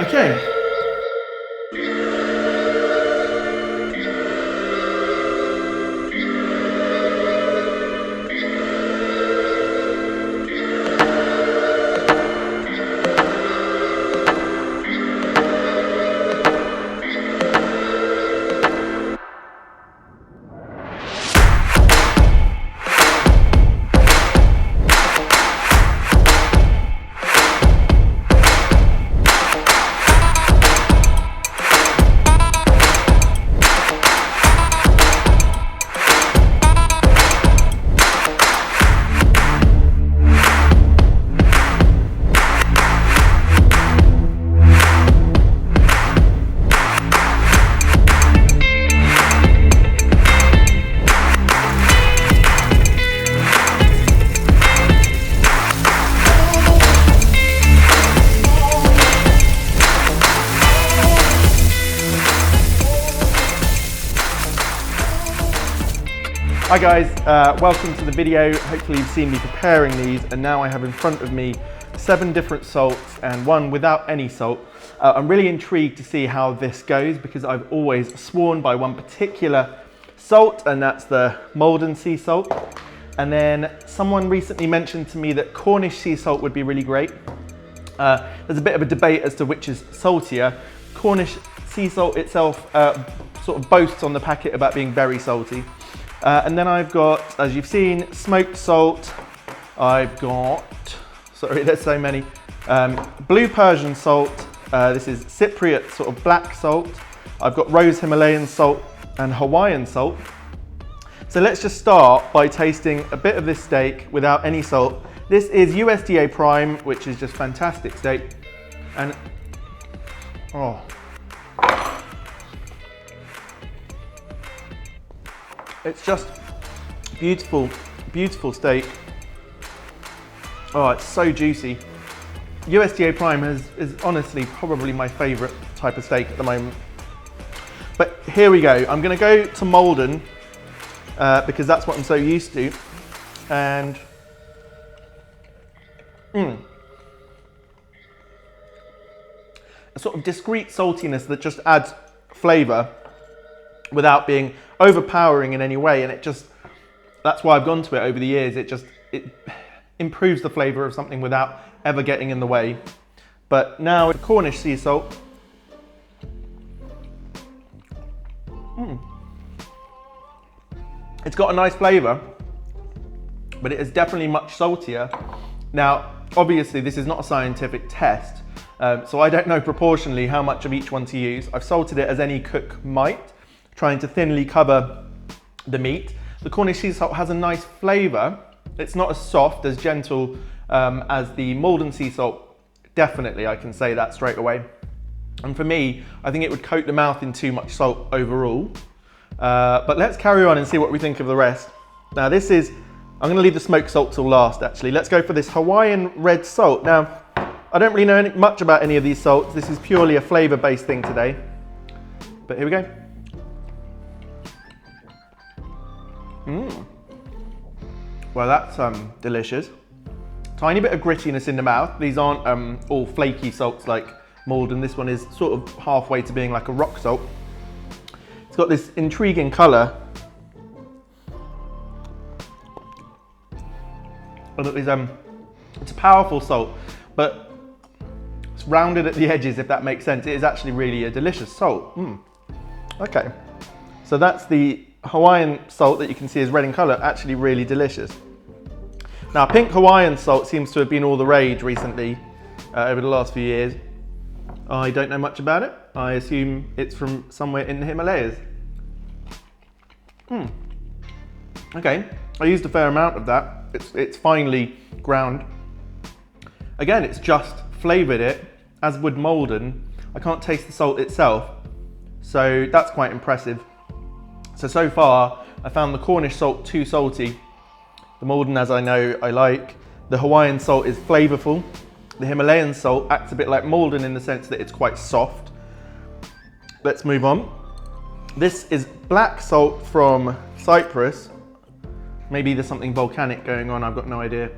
Okay. Hi guys, welcome to the video. Hopefully you've seen me preparing these, and now I have in front of me 7 different salts and one without any salt. I'm really intrigued to see how this goes because I've always sworn by one particular salt, and that's the Maldon Sea Salt. And then someone recently mentioned to me that Cornish sea salt would be really great. There's a bit of a debate as to which is saltier. Cornish sea salt itself sort of boasts on the packet about being very salty. And then I've got, as you've seen, smoked salt. I've got, sorry, there's so many. Blue Persian salt. This is Cypriot sort of black salt. I've got rose Himalayan salt and Hawaiian salt. So let's just start by tasting a bit of this steak without any salt. This is USDA Prime, which is just fantastic steak. And, oh. It's just beautiful, beautiful steak. Oh, it's so juicy. USDA Prime is honestly probably my favorite type of steak at the moment. But here we go. I'm gonna go to Maldon because that's what I'm so used to. And a sort of discreet saltiness that just adds flavor without being overpowering in any way, and that's why I've gone to it over the years. It improves the flavor of something without ever getting in the way. But now with Cornish sea salt, it's got a nice flavor, but it is definitely much saltier. Now, obviously this is not a scientific test, so I don't know proportionally how much of each one to use. I've salted it as any cook might, trying to thinly cover the meat. The Cornish sea salt has a nice flavor. It's not as soft, as gentle as the Maldon sea salt. Definitely, I can say that straight away. And for me, I think it would coat the mouth in too much salt overall. But let's carry on and see what we think of the rest. Now I'm gonna leave the smoked salt till last actually. Let's go for this Hawaiian Red Salt. Now, I don't really know much about any of these salts. This is purely a flavor-based thing today. But here we go. Well, that's delicious. Tiny bit of grittiness in the mouth. These aren't all flaky salts like Maldon. This one is sort of halfway to being like a rock salt. It's got this intriguing colour. And it's a powerful salt, but it's rounded at the edges, if that makes sense. It is actually really a delicious salt. Okay, so that's the Hawaiian salt that you can see is red in colour, actually really delicious. Now, pink Hawaiian salt seems to have been all the rage recently, over the last few years. I don't know much about it. I assume it's from somewhere in the Himalayas. Okay, I used a fair amount of that. It's finely ground. Again, it's just flavoured it, as would Maldon. I can't taste the salt itself, so that's quite impressive. So far, I found the Cornish salt too salty. The Maldon, as I know, I like. The Hawaiian salt is flavourful. The Himalayan salt acts a bit like Maldon in the sense that it's quite soft. Let's move on. This is black salt from Cyprus. Maybe there's something volcanic going on, I've got no idea.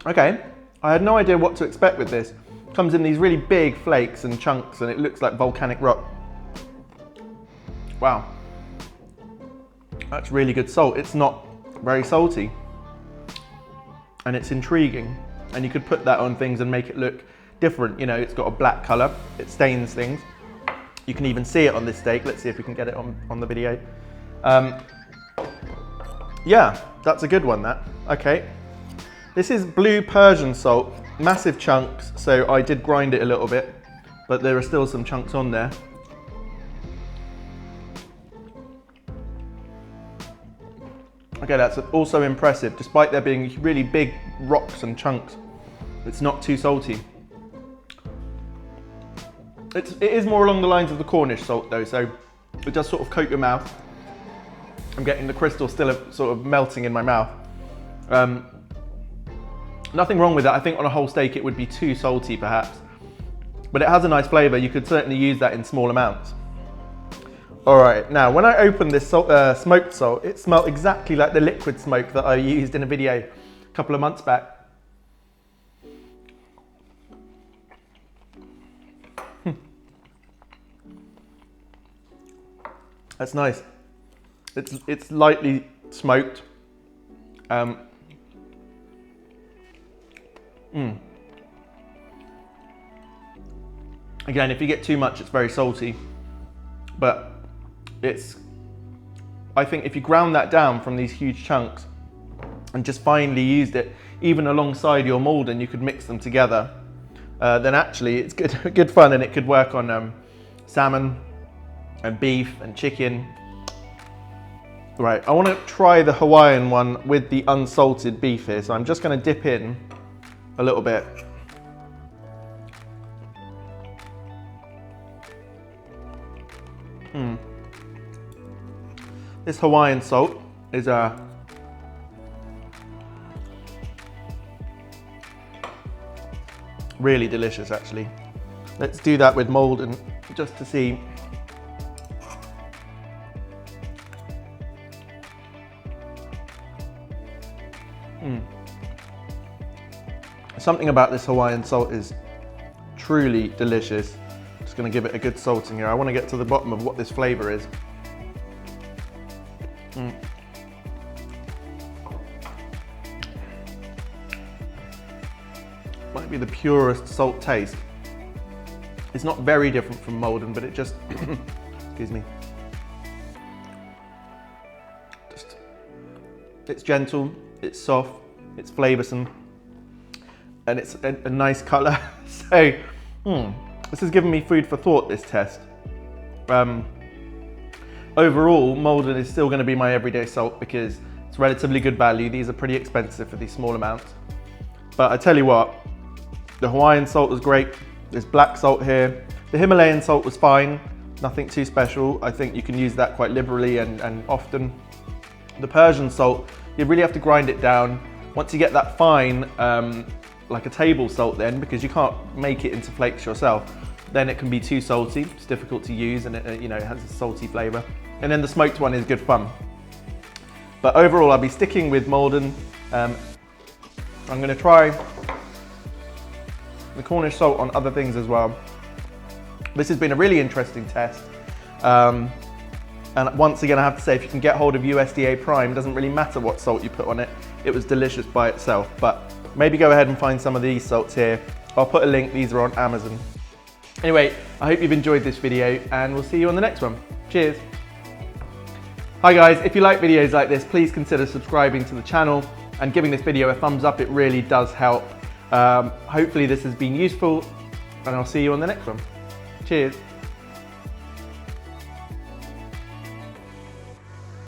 Okay, I had no idea what to expect with this. Comes in these really big flakes and chunks and it looks like volcanic rock. Wow. That's really good salt. It's not very salty. And it's intriguing. And you could put that on things and make it look different. You know, it's got a black color. It stains things. You can even see it on this steak. Let's see if we can get it on the video. Yeah, that's a good one, that. Okay. This is blue Persian salt, massive chunks, so I did grind it a little bit, but there are still some chunks on there. Okay, that's also impressive. Despite there being really big rocks and chunks, it's not too salty. It is more along the lines of the Cornish salt though, so it does sort of coat your mouth. I'm getting the crystal still sort of melting in my mouth. Nothing wrong with that. I think on a whole steak it would be too salty perhaps, but it has a nice flavour. You could certainly use that in small amounts. All right, now when I opened this smoked salt, it smelled exactly like the liquid smoke that I used in a video a couple of months back. That's nice. It's lightly smoked. Again, if you get too much, it's very salty, but I think if you ground that down from these huge chunks and just finely used it, even alongside your Maldon, you could mix them together, then actually it's good fun, and it could work on salmon and beef and chicken. Right, I want to try the Hawaiian one with the unsalted beef here, so I'm just going to dip in a little bit. This Hawaiian salt is really delicious actually. Let's do that with Maldon just to see. Something about this Hawaiian salt is truly delicious. Just going to give it a good salting here. I want to get to the bottom of what this flavour is. Might be the purest salt taste. It's not very different from Maldon, but it just, excuse me. It's gentle, it's soft, it's flavoursome, and it's a nice colour. So, this has given me food for thought, this test. Overall, Maldon is still going to be my everyday salt because it's relatively good value. These are pretty expensive for these small amounts. But I tell you what, the Hawaiian salt was great. There's black salt here. The Himalayan salt was fine, nothing too special. I think you can use that quite liberally and often. The Persian salt, you really have to grind it down. Once you get that fine, like a table salt then, because you can't make it into flakes yourself, then it can be too salty. It's difficult to use, and it, it has a salty flavour. And then the smoked one is good fun. But overall, I'll be sticking with Maldon. I'm going to try the Cornish salt on other things as well. This has been a really interesting test. And once again, I have to say, if you can get hold of USDA Prime, it doesn't really matter what salt you put on it. It was delicious by itself, but maybe go ahead and find some of these salts here. I'll put a link, these are on Amazon. Anyway, I hope you've enjoyed this video, and we'll see you on the next one. Cheers. Hi guys, if you like videos like this, please consider subscribing to the channel and giving this video a thumbs up. It really does help. Hopefully this has been useful, and I'll see you on the next one. Cheers.